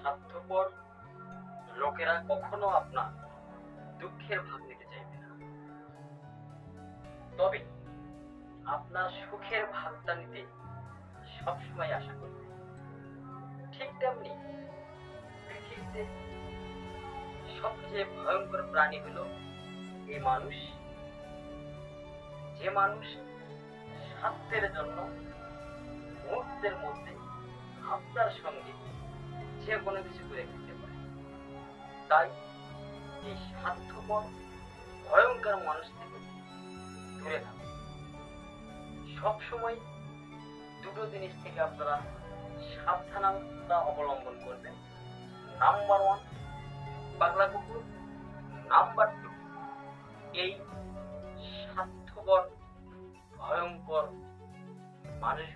স্বার্থপর লোকেরা কখনো আপনার দুঃখের ভাগ নিতে চাইবে না, তবে আপনার সুখের ভাগটা নিতে সবসময় আশা করবে। ঠিক তেমনি পৃথিবীতে সবচেয়ে ভয়ঙ্কর প্রাণী হলো এই মানুষ, যে মানুষ স্বার্থের জন্য মুহূর্তের মধ্যে আপনার সঙ্গে যে কোনো কিছু করে ফেলতে পারে। তাই এই স্বার্থপর ভয়ঙ্কর মানুষ থেকে দূরে থাকুন। সবসময় দুটো জিনিস থেকে আপনারা সাবধানতা অবলম্বন করবেন। নাম্বার 1 পাগলা কুকুর, নাম্বার 2 এই স্বার্থপর ভয়ঙ্কর মানুষ